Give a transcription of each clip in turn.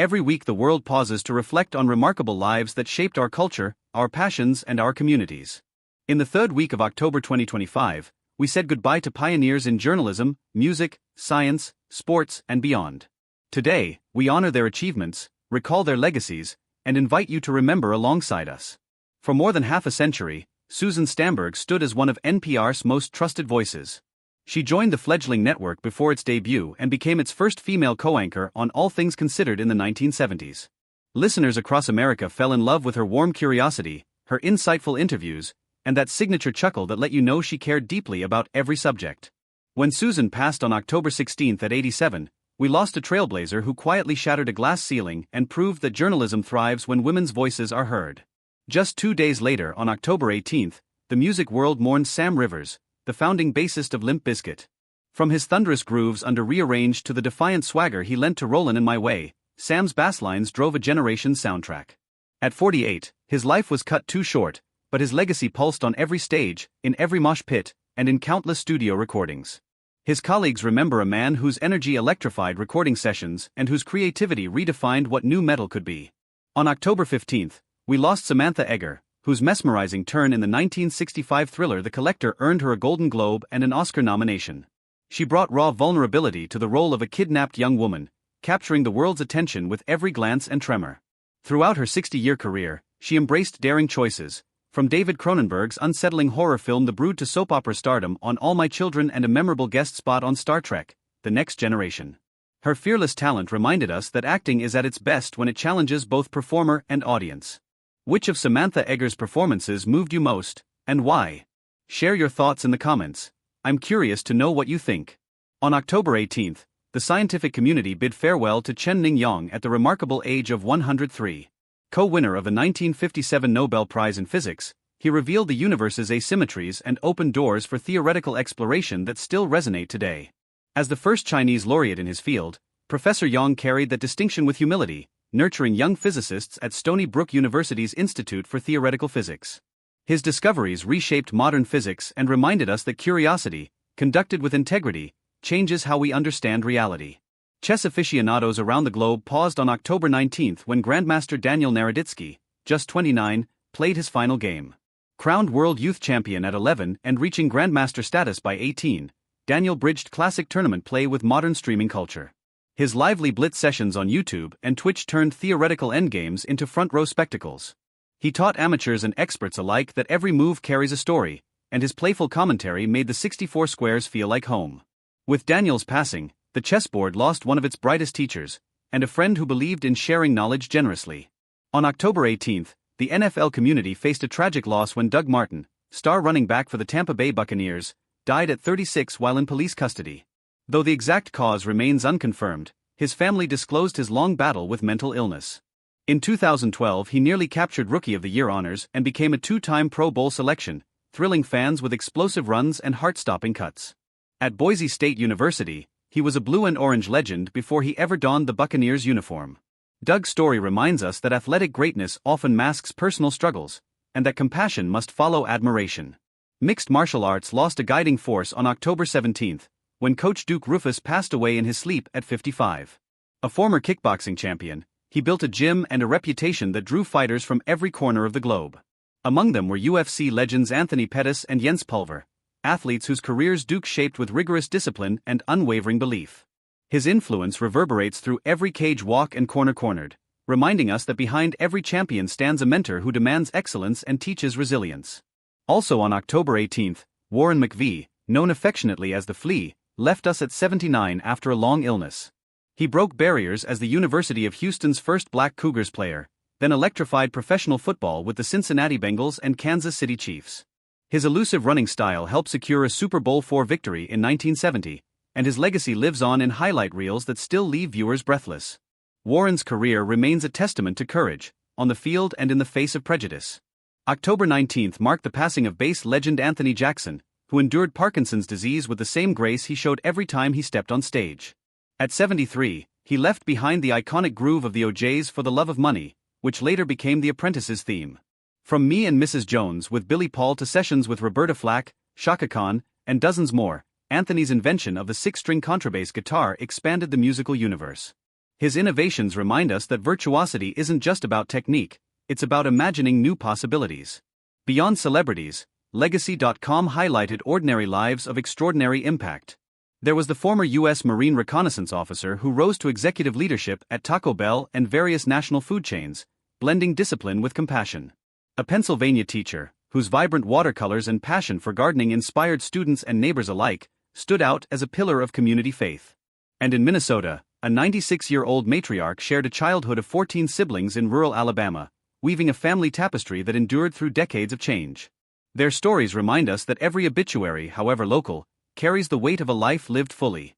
Every week the world pauses to reflect on remarkable lives that shaped our culture, our passions and our communities. In the third week of October 2025, we said goodbye to pioneers in journalism, music, science, sports, and beyond. Today, we honor their achievements, recall their legacies, and invite you to remember alongside us. For more than half a century, Susan Stamberg stood as one of NPR's most trusted voices. She joined the fledgling network before its debut and became its first female co-anchor on All Things Considered in the 1970s. Listeners across America fell in love with her warm curiosity, her insightful interviews, and that signature chuckle that let you know she cared deeply about every subject. When Susan passed on October 16 at 87, we lost a trailblazer who quietly shattered a glass ceiling and proved that journalism thrives when women's voices are heard. Just 2 days later, on October 18, the music world mourned Sam Rivers, the founding bassist of Limp Bizkit. From his thunderous grooves under Rearranged to the defiant swagger he lent to Rollin' in My Way, Sam's basslines drove a generation's soundtrack. At 48, his life was cut too short, but his legacy pulsed on every stage, in every mosh pit, and in countless studio recordings. His colleagues remember a man whose energy electrified recording sessions and whose creativity redefined what nu metal could be. On October 15, we lost Samantha Eggar, whose mesmerizing turn in the 1965 thriller The Collector earned her a Golden Globe and an Oscar nomination. She brought raw vulnerability to the role of a kidnapped young woman, capturing the world's attention with every glance and tremor. Throughout her 60-year career, she embraced daring choices, from David Cronenberg's unsettling horror film The Brood to soap opera stardom on All My Children and a memorable guest spot on Star Trek: The Next Generation. Her fearless talent reminded us that acting is at its best when it challenges both performer and audience. Which of Samantha Eggar's performances moved you most, and why? Share your thoughts in the comments. I'm curious to know what you think. On October 18, the scientific community bid farewell to Chen Ning Yang at the remarkable age of 103. Co-winner of the 1957 Nobel Prize in Physics, he revealed the universe's asymmetries and opened doors for theoretical exploration that still resonate today. As the first Chinese laureate in his field, Professor Yang carried that distinction with humility, nurturing young physicists at Stony Brook University's Institute for Theoretical Physics. His discoveries reshaped modern physics and reminded us that curiosity, conducted with integrity, changes how we understand reality. Chess aficionados around the globe paused on October 19 when grandmaster Daniel Naroditsky, just 29, played his final game. Crowned world youth champion at 11 and reaching grandmaster status by 18, Daniel bridged classic tournament play with modern streaming culture. His lively blitz sessions on YouTube and Twitch turned theoretical endgames into front-row spectacles. He taught amateurs and experts alike that every move carries a story, and his playful commentary made the 64 squares feel like home. With Daniel's passing, the chessboard lost one of its brightest teachers, and a friend who believed in sharing knowledge generously. On October 18, the NFL community faced a tragic loss when Doug Martin, star running back for the Tampa Bay Buccaneers, died at 36 while in police custody. Though the exact cause remains unconfirmed, his family disclosed his long battle with mental illness. In 2012, he nearly captured Rookie of the Year honors and became a two-time Pro Bowl selection, thrilling fans with explosive runs and heart-stopping cuts. At Boise State University, he was a blue and orange legend before he ever donned the Buccaneers uniform. Doug's story reminds us that athletic greatness often masks personal struggles, and that compassion must follow admiration. Mixed martial arts lost a guiding force on October 17, when coach Duke Roufus passed away in his sleep at 55. A former kickboxing champion, he built a gym and a reputation that drew fighters from every corner of the globe. Among them were UFC legends Anthony Pettis and Jens Pulver, athletes whose careers Duke shaped with rigorous discipline and unwavering belief. His influence reverberates through every cage walk and corner cornered, reminding us that behind every champion stands a mentor who demands excellence and teaches resilience. Also on October 18, Warren McVea, known affectionately as the Flea, left us at 79 after a long illness. He broke barriers as the University of Houston's first black Cougars player, then electrified professional football with the Cincinnati Bengals and Kansas City Chiefs. His elusive running style helped secure a Super Bowl IV victory in 1970, and his legacy lives on in highlight reels that still leave viewers breathless. Warren's career remains a testament to courage, on the field and in the face of prejudice. October 19 marked the passing of bass legend Anthony Jackson, who endured Parkinson's disease with the same grace he showed every time he stepped on stage. At 73, he left behind the iconic groove of the O'Jays for the Love of Money, which later became The Apprentice's theme. From Me and Mrs. Jones with Billy Paul to sessions with Roberta Flack, Chaka Khan, and dozens more, Anthony's invention of the six-string contrabass guitar expanded the musical universe. His innovations remind us that virtuosity isn't just about technique, it's about imagining new possibilities. Beyond celebrities, Legacy.com highlighted ordinary lives of extraordinary impact. There was the former U.S. Marine reconnaissance officer who rose to executive leadership at Taco Bell and various national food chains, blending discipline with compassion. A Pennsylvania teacher, whose vibrant watercolors and passion for gardening inspired students and neighbors alike, stood out as a pillar of community faith. And in Minnesota, a 96-year-old matriarch shared a childhood of 14 siblings in rural Alabama, weaving a family tapestry that endured through decades of change. Their stories remind us that every obituary, however local, carries the weight of a life lived fully.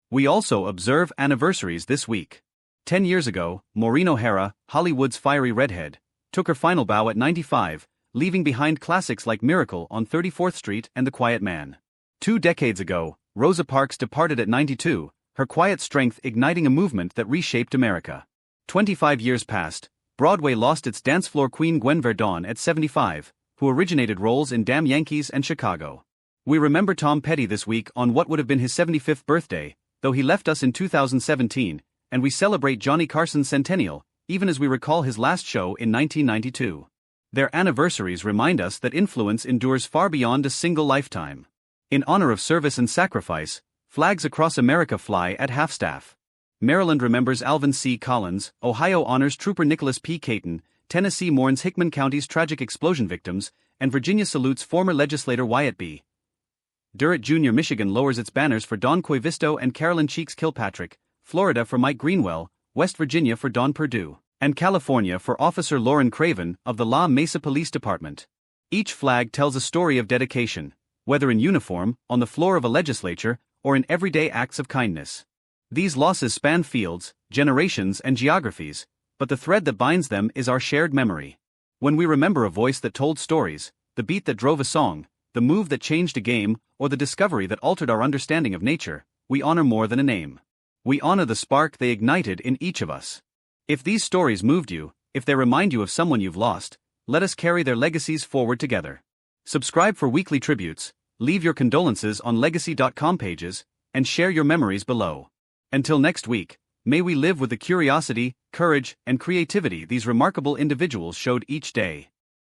We also observe anniversaries this week. 10 years ago, Maureen O'Hara, Hollywood's fiery redhead, took her final bow at 95, leaving behind classics like Miracle on 34th Street and The Quiet Man. 2 decades ago, Rosa Parks departed at 92, her quiet strength igniting a movement that reshaped America. 25 years passed, Broadway lost its dance floor queen Gwen Verdon at 75, who originated roles in Damn Yankees and Chicago. We remember Tom Petty this week on what would have been his 75th birthday, though he left us in 2017, and we celebrate Johnny Carson's centennial, even as we recall his last show in 1992. Their anniversaries remind us that influence endures far beyond a single lifetime. In honor of service and sacrifice, flags across America fly at half-staff. Maryland remembers Alvin C. Collins, Ohio honors Trooper Nicholas P. Caton, Tennessee mourns Hickman County's tragic explosion victims, and Virginia salutes former legislator Wyatt B. Durrett Jr. Michigan lowers its banners for Don Quavisto and Carolyn Cheeks Kilpatrick, Florida for Mike Greenwell, West Virginia for Don Perdue, and California for Officer Lauren Craven of the La Mesa Police Department. Each flag tells a story of dedication, whether in uniform, on the floor of a legislature, or in everyday acts of kindness. These losses span fields, generations, and geographies, but the thread that binds them is our shared memory. When we remember a voice that told stories, the beat that drove a song, the move that changed a game, or the discovery that altered our understanding of nature, we honor more than a name. We honor the spark they ignited in each of us. If these stories moved you, if they remind you of someone you've lost, let us carry their legacies forward together. Subscribe for weekly tributes, leave your condolences on Legacy.com pages, and share your memories below. Until next week, may we live with the curiosity, courage, and creativity these remarkable individuals showed each day.